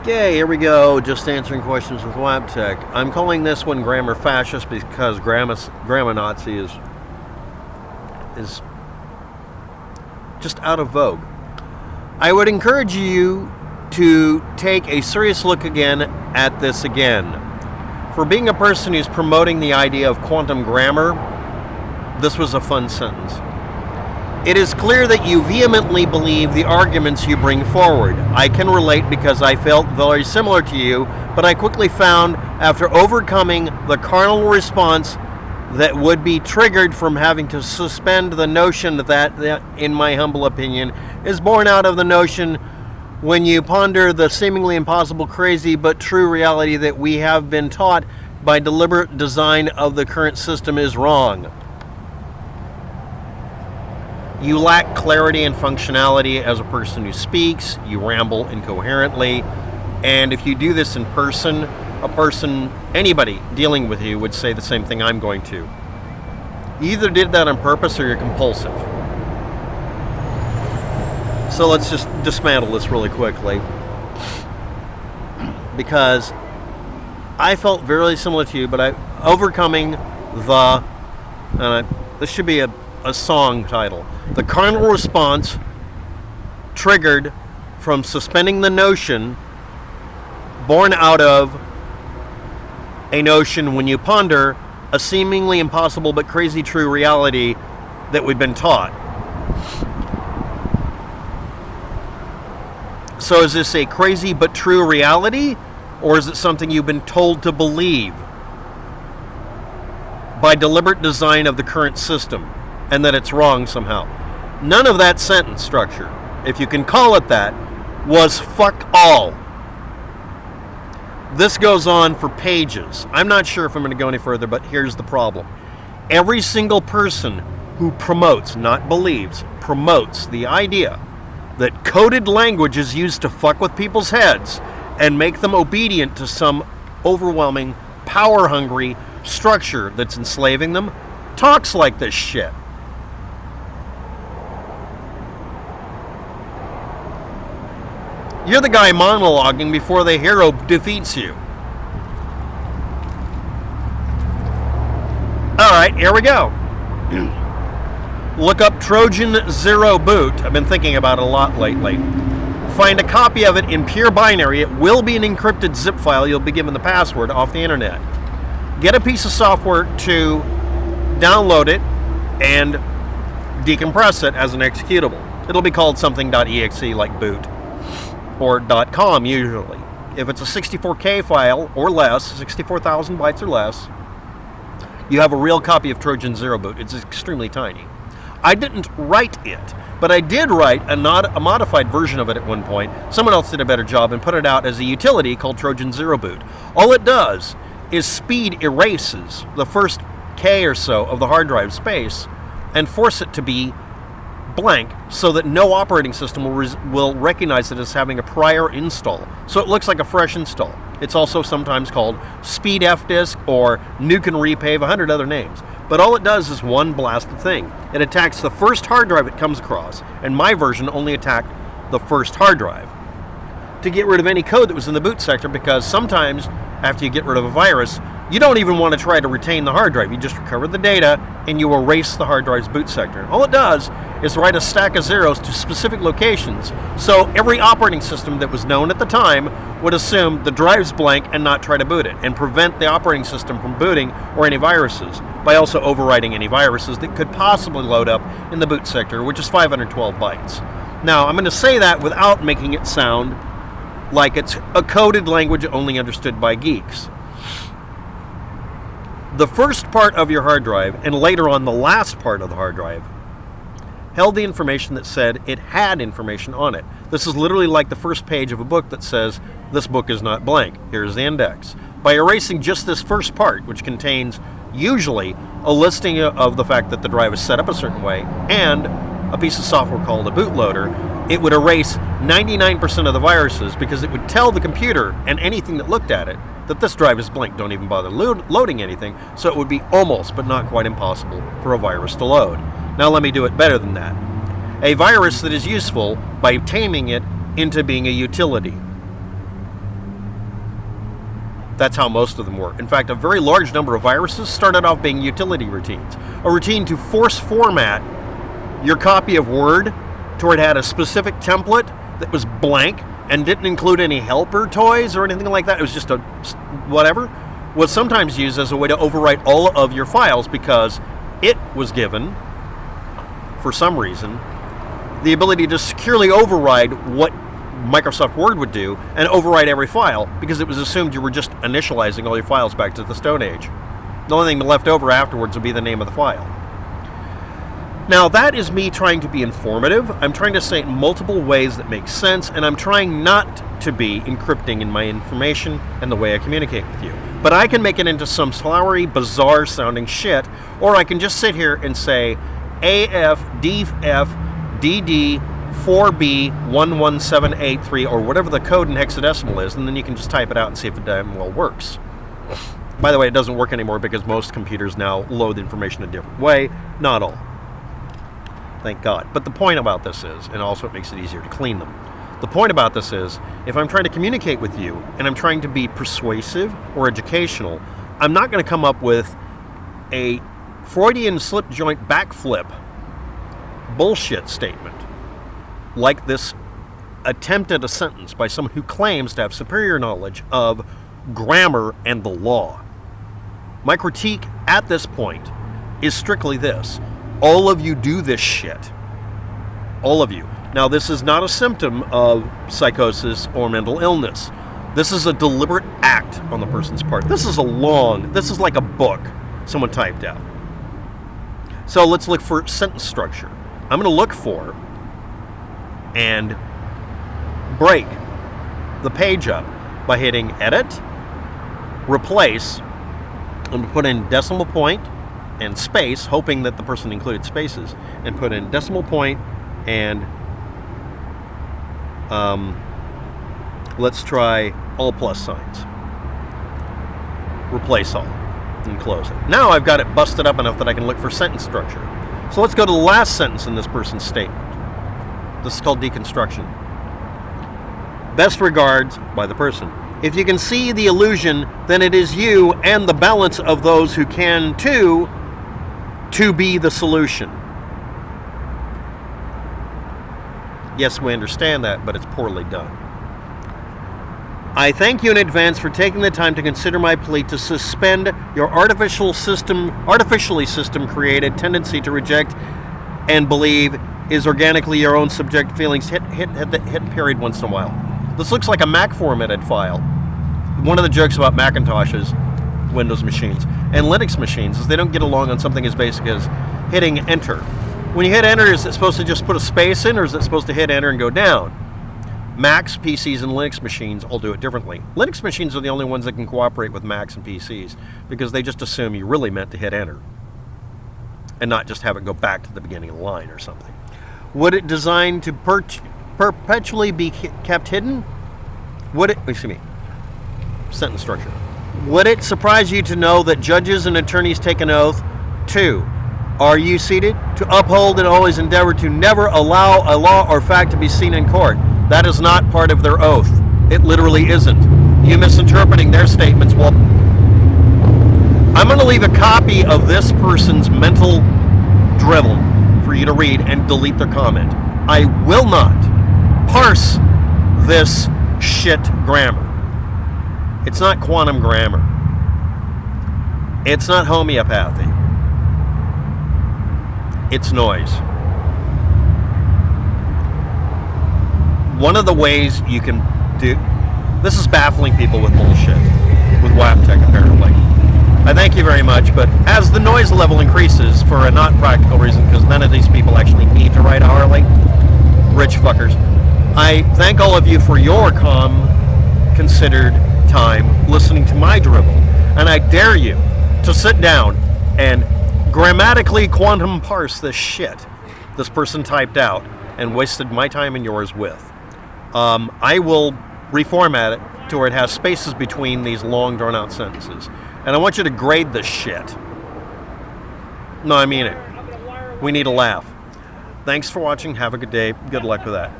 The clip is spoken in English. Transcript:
Okay, here we go. Just answering questions with waptek. I'm calling this one grammar fascist because grammar Nazi is just out of vogue. I would encourage you to take a serious look again at this again. For being a person who's promoting the idea of quantum grammar, this was a fun sentence. It is clear that you vehemently believe the arguments you bring forward. I can relate because I felt very similar to you, but I quickly found, after overcoming the carnal response that would be triggered from having to suspend the notion that, in my humble opinion, is born out of the notion when you ponder the seemingly impossible, crazy, but true reality that we have been taught by deliberate design of the current system is wrong. You lack clarity and functionality as a person who speaks, you ramble incoherently, and if you do this in person, anybody dealing with you would say the same thing I'm going to. You either did that on purpose or you're compulsive. So let's just dismantle this really quickly, because I felt very similar to you, but overcoming this should be a song title. The carnal response triggered from suspending the notion, born out of a notion when you ponder a seemingly impossible but crazy true reality that we've been taught. So is this a crazy but true reality, or is it something you've been told to believe by deliberate design of the current system, and that it's wrong somehow? None of that sentence structure, if you can call it that, was fuck all. This goes on for pages. I'm not sure if I'm going to go any further, but here's the problem. Every single person who promotes, not believes, promotes the idea that coded language is used to fuck with people's heads and make them obedient to some overwhelming, power-hungry structure that's enslaving them, talks like this shit. You're the guy monologuing before the hero defeats you. Alright, here we go. Look up Trojan Zero Boot. I've been thinking about it a lot lately. Find a copy of it in pure binary. It will be an encrypted zip file. You'll be given the password off the internet. Get a piece of software to download it and decompress it as an executable. It'll be called something.exe like boot, or .com usually. If it's a 64K file or less, 64,000 bytes or less, you have a real copy of Trojan Zero Boot. It's extremely tiny. I didn't write it, but I did write a modified version of it at one point. Someone else did a better job and put it out as a utility called Trojan Zero Boot. All it does is speed erases the first K or so of the hard drive space and force it to be blank so that no operating system will recognize it as having a prior install. So it looks like a fresh install. It's also sometimes called Speed F-Disk or Nuke and Repave, 100 other names. But all it does is one blasted thing. It attacks the first hard drive it comes across, and my version only attacked the first hard drive to get rid of any code that was in the boot sector, because sometimes after you get rid of a virus, you don't even want to try to retain the hard drive. You just recover the data and you erase the hard drive's boot sector. All it does is write a stack of zeros to specific locations, so every operating system that was known at the time would assume the drive's blank and not try to boot it, and prevent the operating system from booting or any viruses, by also overwriting any viruses that could possibly load up in the boot sector, which is 512 bytes. Now, I'm going to say that without making it sound like it's a coded language only understood by geeks. The first part of your hard drive, and later on the last part of the hard drive, held the information that said it had information on it. This is literally like the first page of a book that says, this book is not blank, here's the index. By erasing just this first part, which contains usually a listing of the fact that the drive is set up a certain way, and a piece of software called a bootloader, it would erase 99% of the viruses, because it would tell the computer and anything that looked at it that this drive is blank, don't even bother loading anything, so it would be almost but not quite impossible for a virus to load. Now let me do it better than that. A virus that is useful by taming it into being a utility. That's how most of them work. In fact, a very large number of viruses started off being utility routines. A routine to force format your copy of Word to where it had a specific template that was blank and didn't include any helper toys or anything like that. It was just a whatever. Was sometimes used as a way to overwrite all of your files because it was given, for some reason, the ability to securely override what Microsoft Word would do and overwrite every file because it was assumed you were just initializing all your files back to the Stone Age. The only thing left over afterwards would be the name of the file. Now, that is me trying to be informative. I'm trying to say it in multiple ways that make sense, and I'm trying not to be encrypting in my information and the way I communicate with you. But I can make it into some flowery, bizarre sounding shit, or I can just sit here and say AF, DF, DD, 4B11783, or whatever the code in hexadecimal is, and then you can just type it out and see if it damn well works. By the way, it doesn't work anymore because most computers now load the information a different way. Not all. Thank God. But the point about this is, and also it makes it easier to clean them, the point about this is, if I'm trying to communicate with you and I'm trying to be persuasive or educational, I'm not going to come up with a Freudian slip joint backflip bullshit statement like this attempt at a sentence by someone who claims to have superior knowledge of grammar and the law. My critique at this point is strictly this. All of you do this shit. All of you. Now, this is not a symptom of psychosis or mental illness. This is a deliberate act on the person's part. This is like a book someone typed out. So let's look for sentence structure. I'm going to look for and break the page up by hitting edit, replace. I'm going to put in decimal point and space, hoping that the person included spaces, and put in decimal point and let's try all plus signs. Replace all and close it. Now I've got it busted up enough that I can look for sentence structure. So let's go to the last sentence in this person's statement. This is called deconstruction. Best regards by the person. If you can see the illusion, then it is you and the balance of those who can too to be the solution. Yes, we understand that, but it's poorly done. I thank you in advance for taking the time to consider my plea to suspend your artificially system-created tendency to reject and believe is organically your own subjective feelings. Hit period once in a while. This looks like a Mac formatted file. One of the jokes about Macintoshes, Windows machines, and Linux machines is they don't get along on something as basic as hitting enter. When you hit enter, is it supposed to just put a space in, or is it supposed to hit enter and go down? Macs, PCs, and Linux machines all do it differently. Linux machines are the only ones that can cooperate with Macs and PCs because they just assume you really meant to hit enter and not just have it go back to the beginning of the line or something. Would it designed to perpetually be kept hidden? Sentence structure. Would it surprise you to know that judges and attorneys take an oath to, are you seated? To uphold and always endeavor to never allow a law or fact to be seen in court. That is not part of their oath. It literally isn't. You misinterpreting their statements. Well, I'm going to leave a copy of this person's mental drivel for you to read and delete their comment. I will not parse this shit grammar. It's not quantum grammar. It's not homeopathy. It's noise. One of the ways you can do this is baffling people with bullshit, with waptek apparently. I thank you very much, but as the noise level increases for a not practical reason, because none of these people actually need to write hourly, rich fuckers, I thank all of you for your calm, considered time listening to my drivel, and I dare you to sit down and grammatically quantum parse this shit this person typed out and wasted my time and yours with. I will reformat it to where it has spaces between these long drawn-out sentences. And I want you to grade this shit. No, I mean it. We need a laugh. Thanks for watching. Have a good day. Good luck with that.